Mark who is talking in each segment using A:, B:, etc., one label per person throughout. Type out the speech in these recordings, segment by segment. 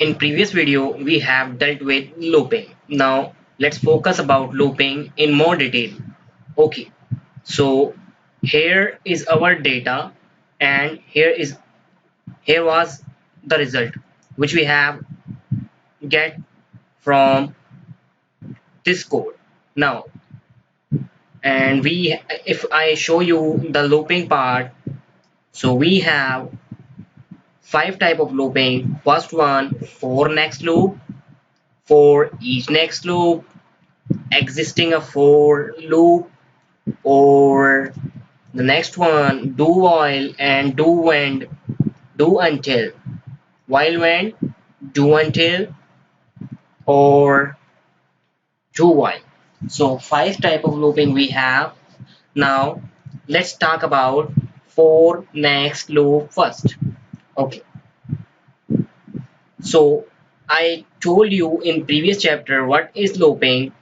A: In previous video, we have dealt with looping. Now let's focus about looping in more detail. Okay, so here is our data and here was the result which we have get from this code. Now and we if I show you the looping part, so we have five type of looping. First one, for next loop, for each next loop, existing a for loop, or the next one, do while and do when, do until, while when, do until, or do while. So five type of looping we have. Now let's talk about for next loop first. Okay, so I told you in previous chapter what is looping.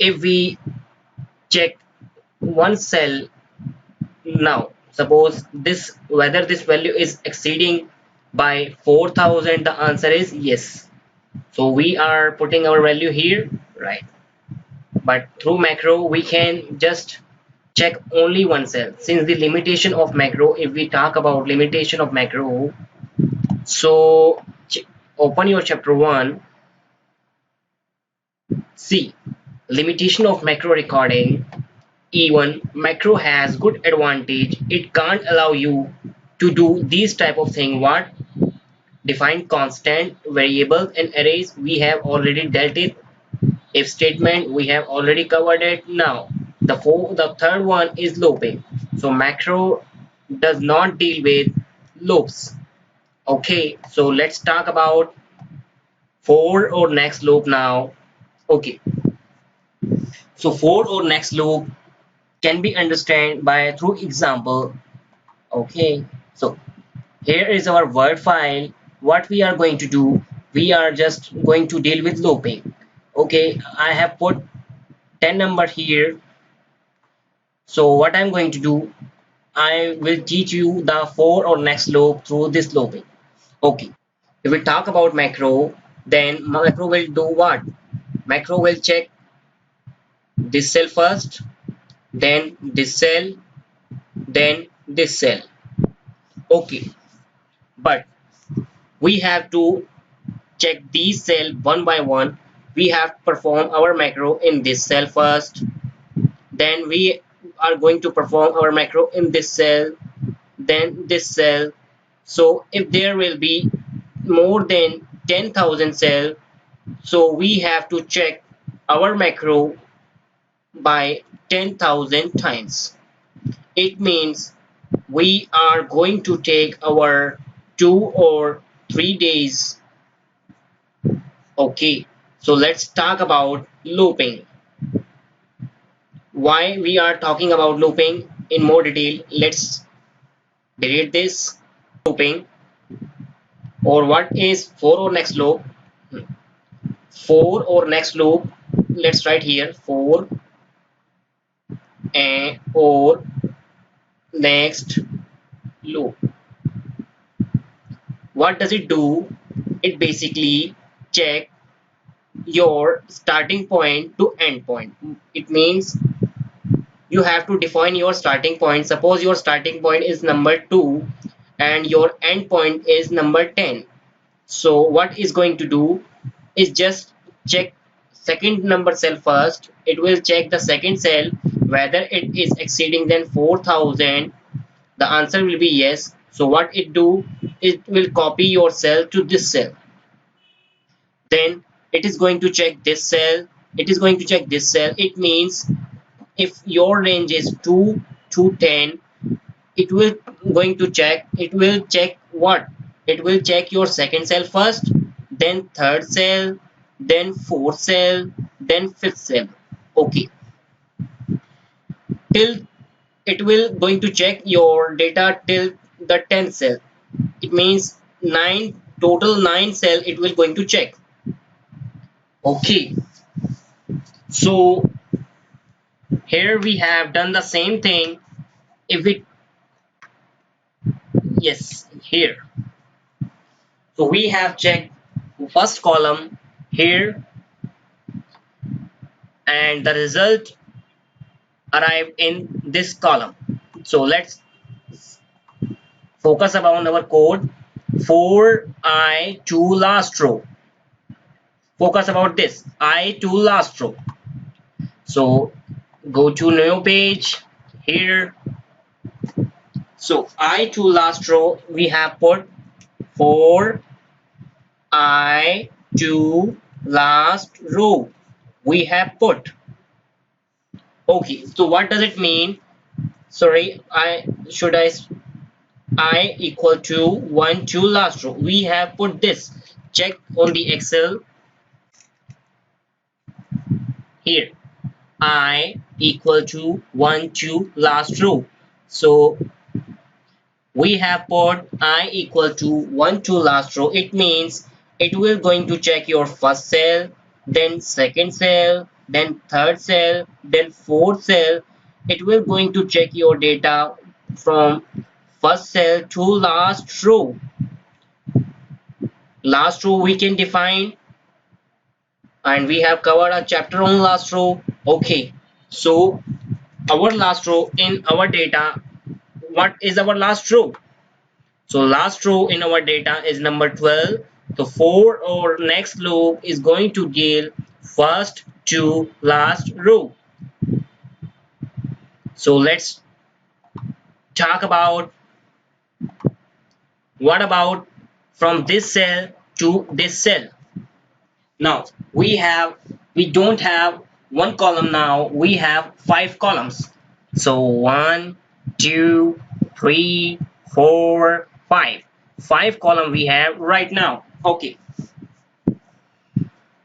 A: If we check one cell, now suppose this, whether this value is exceeding by 4000, the answer is yes. So we are putting our value here, right? But through macro we can just check only one cell. Since the limitation of macro, if we talk about limitation of macro, so open your chapter 1. See, limitation of macro recording. Even macro has good advantage. It can't allow you to do these type of thing. What? Define constant, variables and arrays. We have already dealt it. If statement, we have already covered it. Now the third one is looping. So macro does not deal with loops. Okay, so let's talk about for or next loop now. Okay, so for or next loop can be understood by through example. Okay, so here is our word file. What we are going to do, we are just going to deal with looping. Okay, I have put 10 number here. So what I'm going to do, I will teach you the for or next loop through this looping. Okay, if we talk about macro, then macro will do what? Macro will check this cell first, then this cell, then this cell. Okay, but we have to check these cell one by one. We have to perform our macro in this cell first, then we are going to perform our macro in this cell, then this cell. So if there will be more than 10,000 cell, so we have to check our macro by 10,000 times. It means we are going to take our 2 or 3 days. Okay, so let's talk about looping. Why we are talking about looping in more detail? Let's delete this looping. Or what is for or next loop? For or next loop, let's write here for and or next loop. What does it do? It basically check your starting point to end point. It means you have to define your starting point. Suppose your starting point is number 2 and your end point is number 10. So what is going to do is just check second number cell first. It will check the second cell whether it is exceeding than 4000. The answer will be yes. So what it do, it will copy your cell to this cell. Then it is going to check this cell. It is going to check this cell. It means if your range is 2 to 10, it will check what? It will check your second cell first, then third cell, then fourth cell, then fifth cell. Okay, till it will going to check your data till the 10th cell. It means 9 cell it will going to check. Okay, so here we have done the same thing. If we, yes, here, So we have checked first column here, and the result arrived in this column. So let's focus upon our code for I to last row. Focus about this I to last row. So go to new page here. So I to last row we have put for I to last row we have put. Okay, so what does it mean? Sorry, I equal to 1 to last row. We have put this. Check on the Excel here. I equal to 1 to last row. So we have put I equal to 1 to last row. It means it will going to check your first cell, then second cell, then third cell, then fourth cell. It will going to check your data from first cell to last row. Last row we can define, and we have covered a chapter on last row. Okay, so our last row in our data, what is our last row? So last row in our data is number 12. So for our next loop is going to deal first to last row. So let's talk about what about from this cell to this cell. Now we don't have one column now, we have 5 columns. So 1, 2, 3, 4, 5. 5 column we have right now. Okay.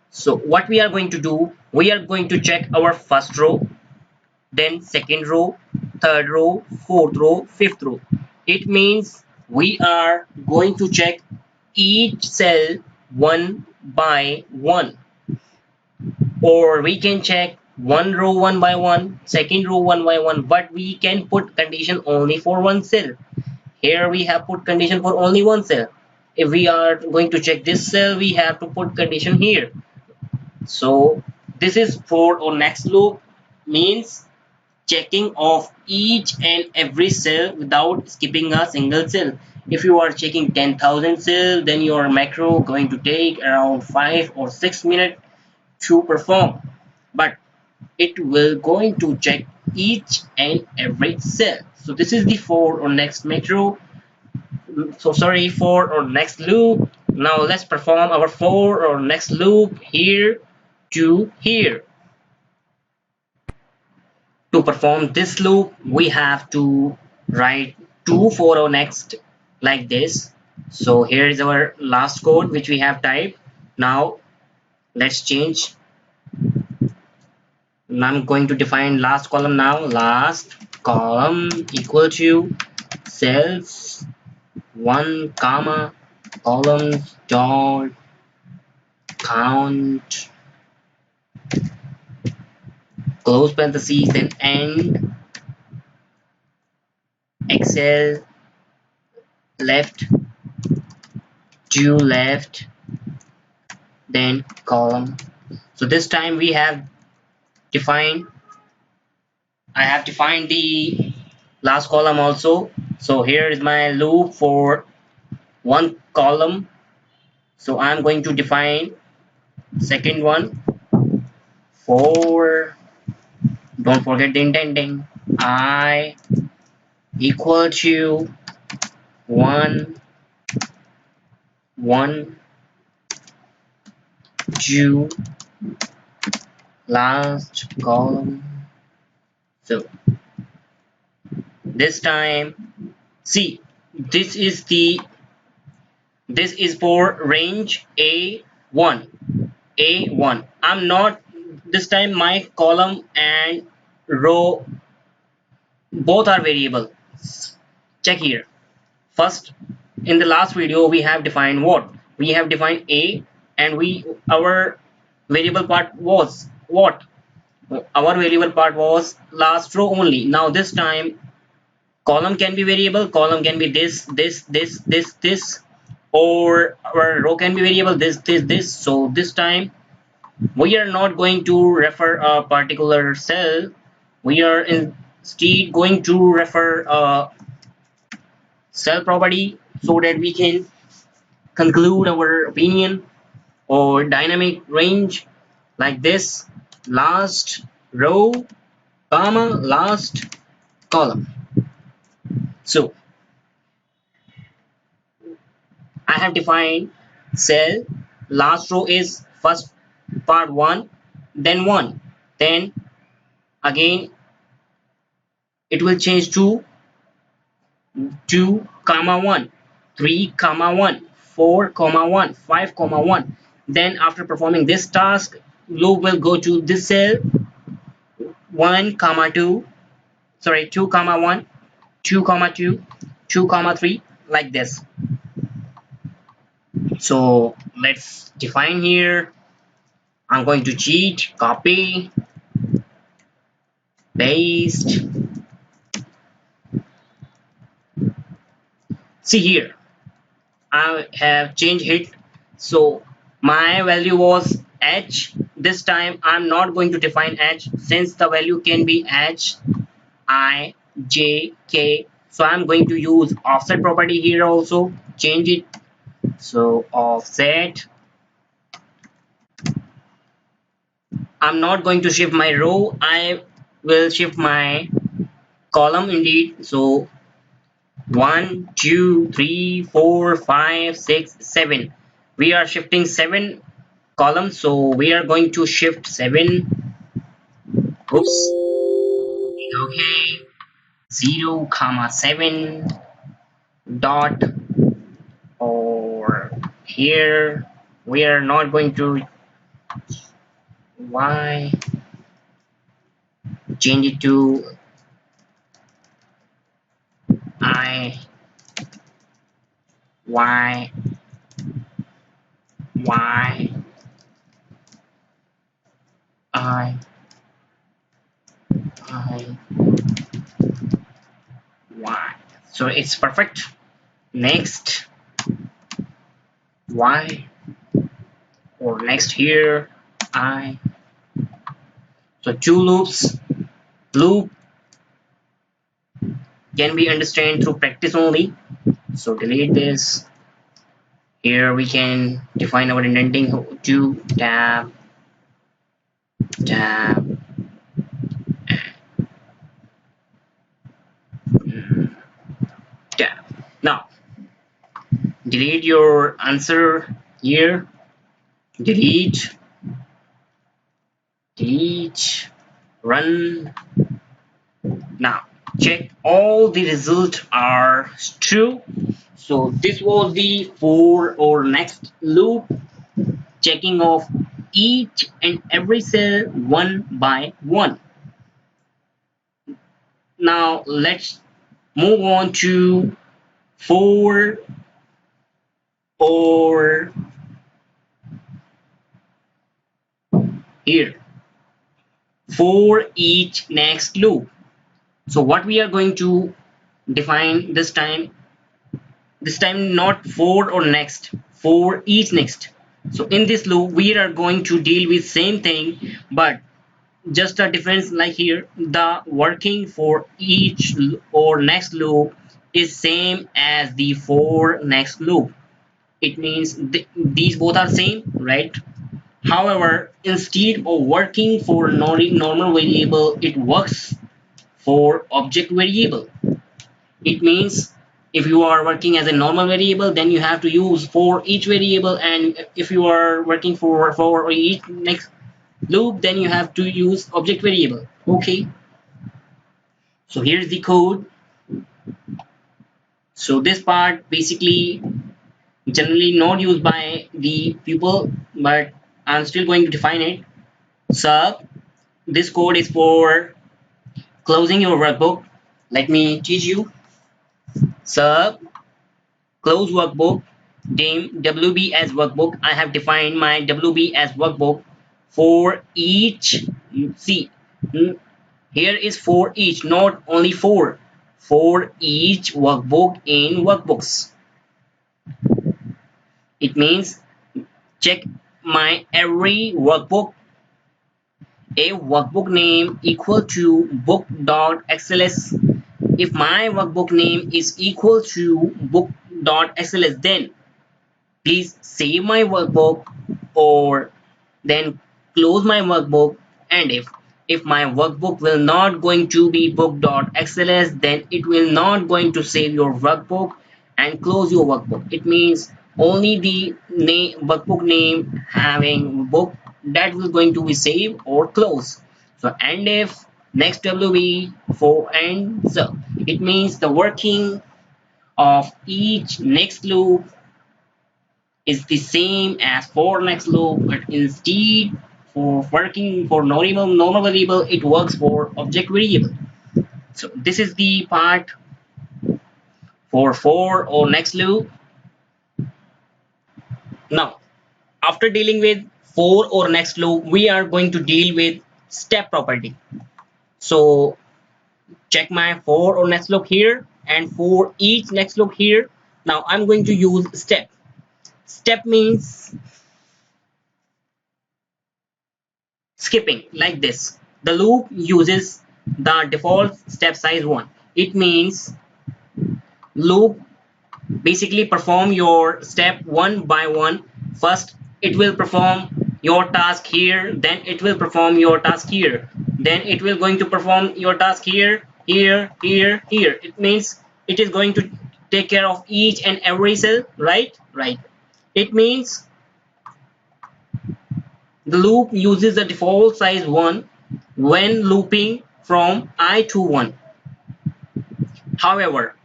A: So what we are going to do, we are going to check our first row, then second row, third row, fourth row, fifth row. It means we are going to check each cell one by one, or we can check one row one by one, second row one by one, but we can put condition only for one cell. Here we have put condition for only one cell. If we are going to check this cell, we have to put condition here. So this is for our next loop, means checking of each and every cell without skipping a single cell. If you are checking 10,000 cells, then your macro going to take around 5 or 6 minutes to perform, but it will going to check each and every cell. So this is the for or next macro, so sorry, for or next loop. Now let's perform our for or next loop here to here. To perform this loop we have to write 2 for our next like this. So here is our last code which we have typed. Now let's change. I'm going to define last column now. Last column equal to cells 1 comma columns dot count close parentheses, then end Excel left to left, then column. So this time we have defined, I have defined the last column also. So here is my loop for one column. So I'm going to define second one for, don't forget the indenting, I equal to 1 1 2 last column. So this time, see, this is for range A1. I'm not, this time my column and row both are variable. Check here. First, in the last video we have defined what? We have defined A, and our variable part was what? Our variable part was last row only. Now this time column can be variable, column can be this, or our row can be variable this. So this time we are not going to refer a particular cell. We are instead going to refer a cell property so that we can conclude our opinion or dynamic range like this: last row comma last column. So I have defined cell last row is first part 1, then 1, then again it will change to 2 comma 1, 3 comma 1, 4 comma 1, 5 comma 1. Then after performing this task, loop will go to this cell 1 comma 2, sorry, 2 comma 1, 2 comma 2, 2 comma 3, like this. So let's define here. I'm going to cheat, copy, paste. See here, I have changed it. So my value was h. This time I'm not going to define h since the value can be h, I, j, k. So I'm going to use offset property here also. Change it. So offset. I'm not going to shift my row. I will shift my column indeed. So 1, 2, 3, 4, 5, 6, 7. We are shifting 7 columns, so we are going to shift 7. Oops. Okay. 0 comma 7 dot, or here we are not going to y, change it to I, y, y, I, I, y. So it's perfect. Next y, or next here I. So two loops. Loop can be understood through practice only. So delete this. Here we can define our indenting to tab, tab, tab. Now delete your answer here. Delete, delete, run. Now check all the results are true. So this was the for or next loop, checking of each and every cell one by one. Now let's move on to for or here, for each next loop. So what we are going to define this time not for or next, for each next. So in this loop we are going to deal with same thing, but just a difference, like here the working for each or next loop is same as the for next loop. It means these both are same, right? However, instead of working for normal variable, it works for object variable. It means if you are working as a normal variable, then you have to use for each variable, and if you are working for each next loop, then you have to use object variable. Okay, so here's the code. So this part basically generally not used by the people, but I'm still going to define it. Sub, this code is for closing your workbook. Let me teach you. Sub, close workbook, dim wb as workbook. I have defined my wb as workbook for each. See, here is for each, not only for each workbook in workbooks. It means check my every workbook. A workbook name equal to book.xls. If my workbook name is equal to book.xls, then please save my workbook or then close my workbook. And if my workbook will not going to be book.xls, then it will not going to save your workbook and close your workbook. It means only the workbook name having book that will going to be saved or closed. So and if next wb for and so it means the working of each next loop is the same as for next loop, but instead for working for normal variable, it works for object variable. So this is the part for or next loop. Now, after dealing with for or next loop, we are going to deal with step property. So check my for or next loop here, and for each next loop here. Now I'm going to use step. Step means skipping like this. The loop uses the default step size 1. It means loop basically perform your step one by one. First it will perform your task here, then it will perform your task here, then it will going to perform your task here, here. It means it is going to take care of each and every cell, right. It means the loop uses the default size 1 when looping from I to 1. However,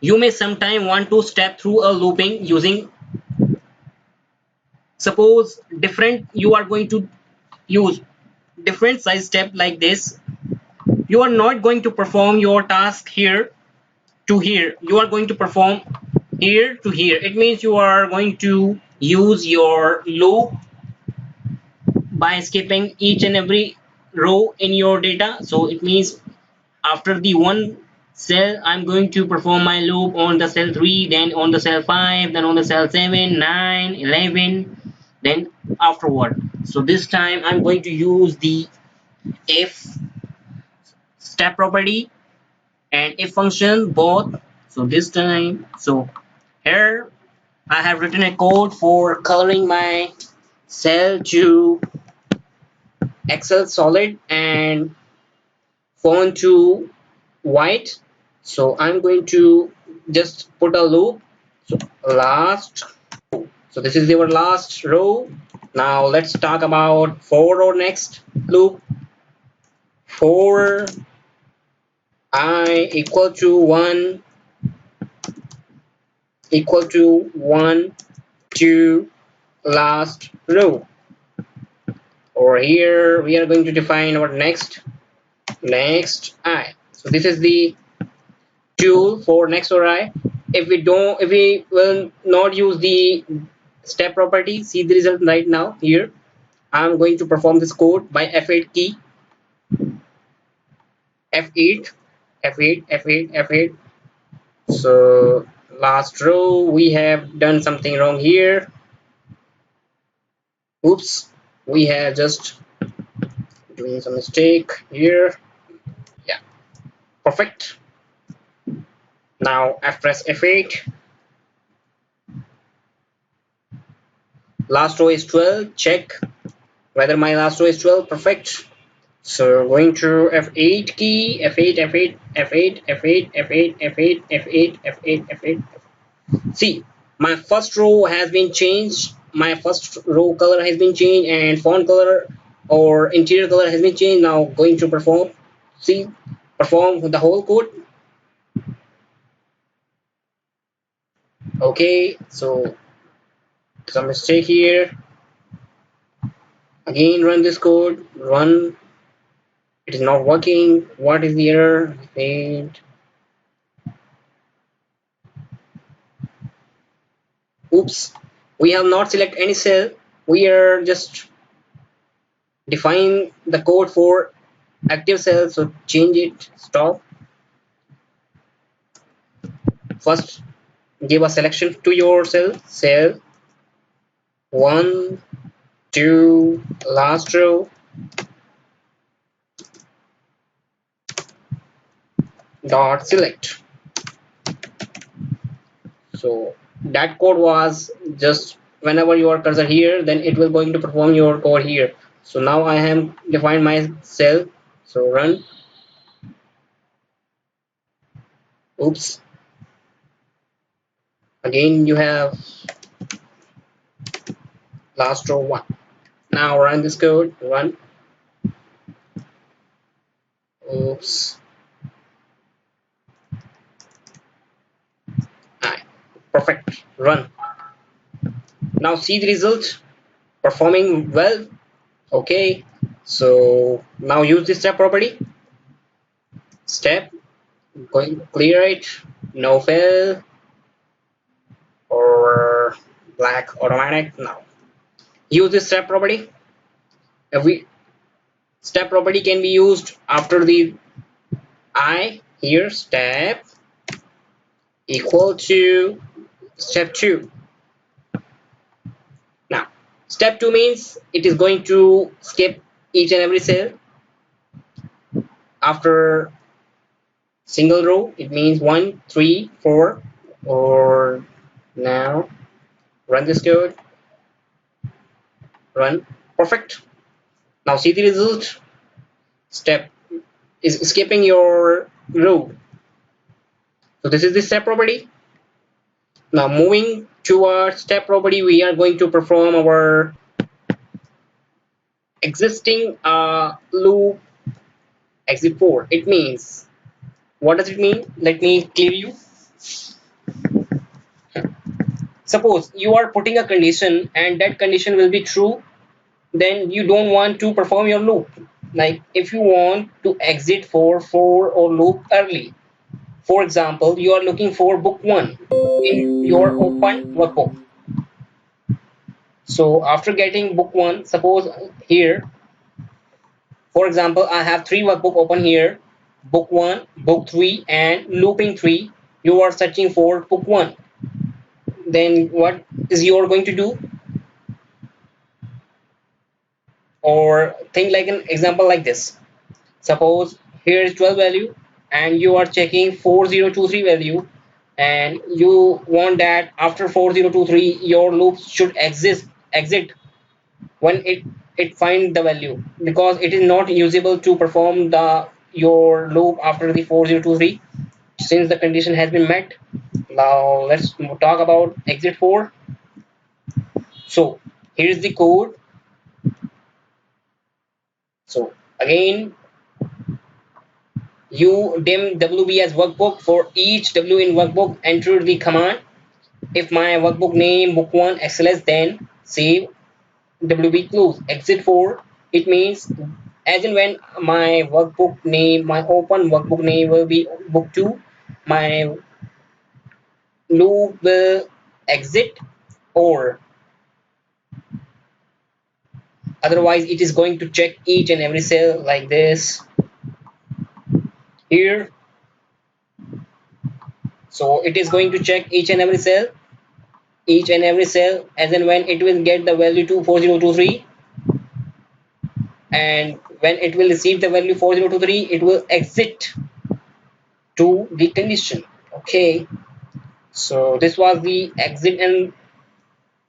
A: you may sometime want to step through a looping using, suppose different, you are going to use different size step like this. You are not going to perform your task here to here. You are going to perform here to here. It means you are going to use your loop by skipping each and every row in your data. So it means after the one cell, I'm going to perform my loop on the cell 3, then on the cell 5, then on the cell 7, 9, 11, then afterward. So this time I'm going to use the if step property and if function both. So this time, so here I have written a code for coloring my cell to Excel solid and font to white. So I'm going to just put a loop. So last, so this is our last row. Now let's talk about for or next loop. For I equal to 1 to last row. Over here we are going to define our next I. So this is the tool for next or I. If we will not use the step property, see the result right now here. I'm going to perform this code by F8 key, F8, F8. So last row we have done something wrong here. Oops, we have just doing some mistake here. Yeah, perfect. Now I press F8. Last row is 12. Check whether my last row is 12. Perfect. So going to F8 key, F8. See, my first row has been changed. My first row color has been changed, and font color or interior color has been changed. Now going to perform. See, perform the whole code. Okay, so some mistake here. Again, run this code. Run. It is not working. What is the error? Failed. Oops, we have not select any cell. We are just define the code for active cell. So change it. Stop. First, give a selection to your cell. 1 2 last row dot select. So that code was just whenever your cursor here, then it will going to perform your code here. So now I have defined my cell. So run. Oops. Again you have last row 1. Now run this code. Run. Oops. Alright. Perfect. Run. Now see the result. Performing well. Okay. So now use this step property. Step. Going clear it. No fail or black automatic. Now use this step property. Every step property can be used after the I here. Step equal to step 2. Now step 2 means it is going to skip each and every cell after single row. It means 1 3 4. Or now run this code. Run. Perfect. Now see the result. Step is skipping your row. So this is the step property. Now moving towards step property, we are going to perform our existing loop exit 4. It means, what does it mean? Let me clear you. Suppose you are putting a condition and that condition will be true, then you don't want to perform your loop. Like if you want to exit for or loop early, for example, you are looking for book 1 in your open workbook. So after getting book 1, suppose here, for example, I have 3 workbook open here, book 1, book 3 and looping 3. You are searching for book 1. Then what is you are going to do? Or think like an example like this. Suppose here is 12 value and you are checking 4023 value, and you want that after 4023 your loop should exit when it find the value, because it is not usable to perform the your loop after the 4023 since the condition has been met. Now let's talk about exit 4. So here is the code. So again, you dim wb as workbook. For each w in workbook, enter the command. If my workbook name book 1 xls, then save wb close exit 4. It means as in when my workbook name, my open workbook name will be book 2, my loop will exit, or otherwise it is going to check each and every cell like this here. So it is going to check each and every cell, as in when it will get the value to 4023, and when it will receive the value 4023 it will exit to the condition. Okay, so this was the exit and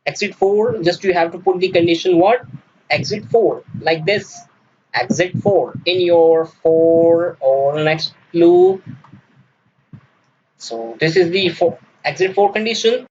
A: exit 4. Just you have to put the condition what, exit 4 like this, exit 4 in your for or next loop. So this is the exit 4 condition.